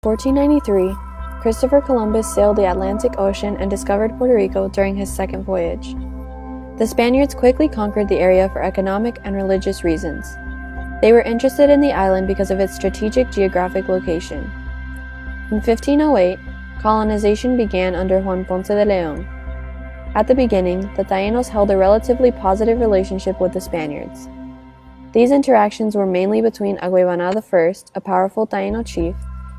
1493, Christopher Columbus sailed the Atlantic Ocean and discovered Puerto Rico during his second voyage. The Spaniards quickly conquered the area for economic and religious reasons. They were interested in the island because of its strategic geographic location. In 1508, colonization began under Juan Ponce de León. At the beginning, the Taínos held a relatively positive relationship with the Spaniards. These interactions were mainly between Agüeybaná I, a powerful Taíno chief,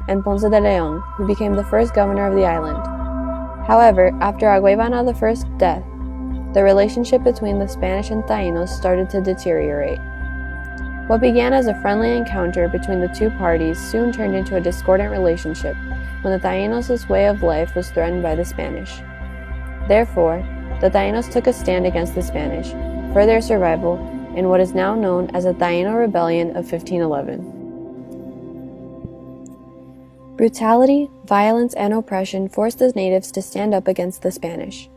and Ponce de León, who became the first governor of the island. However, after Agüeybaná I's death, the relationship between the Spanish and Taínos started to deteriorate. What began as a friendly encounter between the two parties soon turned into a discordant relationship when the Taínos' way of life was threatened by the Spanish. Therefore, the Taínos took a stand against the Spanish for their survival in what is now known as the Taíno Rebellion of 1511. Brutality, violence, and oppression forced the natives to stand up against the Spanish.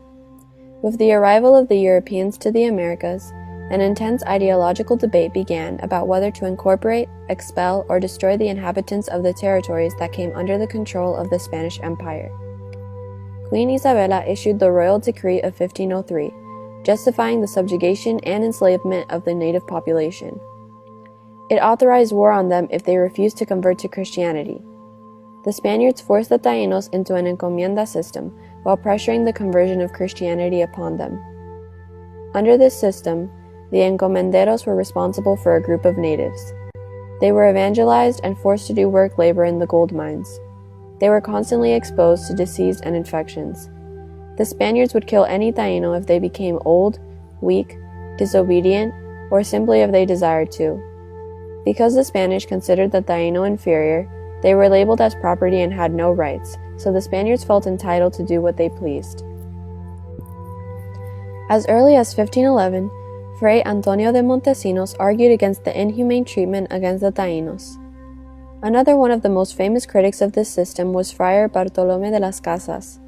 With the arrival of the Europeans to the Americas, an intense ideological debate began about whether to incorporate, expel, or destroy the inhabitants of the territories that came under the control of the Spanish Empire. Queen Isabella issued the Royal Decree of 1503, justifying the subjugation and enslavement of the native population. It authorized war on them if they refused to convert to Christianity. The Spaniards forced the Taínos into an encomienda system while pressuring the conversion of Christianity upon them. Under this system, the encomenderos were responsible for a group of natives. They were evangelized and forced to do work labor in the gold mines. They were constantly exposed to disease and infections. The Spaniards would kill any Taíno if they became old, weak, disobedient, or simply if they desired to. Because the Spanish considered the Taíno inferior, they were labeled as property and had no rights, so the Spaniards felt entitled to do what they pleased. As early as 1511, Fray Antonio de Montesinos argued against the inhumane treatment against the Taínos. Another one of the most famous critics of this system was Friar Bartolomé de las Casas.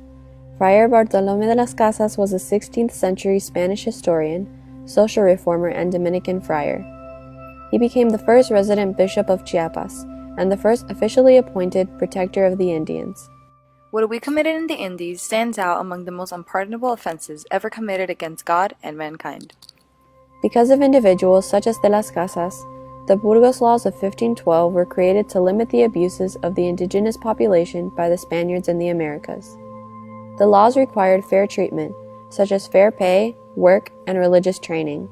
Friar Bartolomé de las Casas was a 16th century Spanish historian, social reformer, and Dominican friar. He became the first resident bishop of Chiapas, and the first officially appointed protector of the Indians. What we committed in the Indies stands out among the most unpardonable offenses ever committed against God and mankind. Because of individuals such as de las Casas, the Burgos Laws of 1512 were created to limit the abuses of the indigenous population by the Spaniards in the Americas. The laws required fair treatment, such as fair pay, work, and religious training.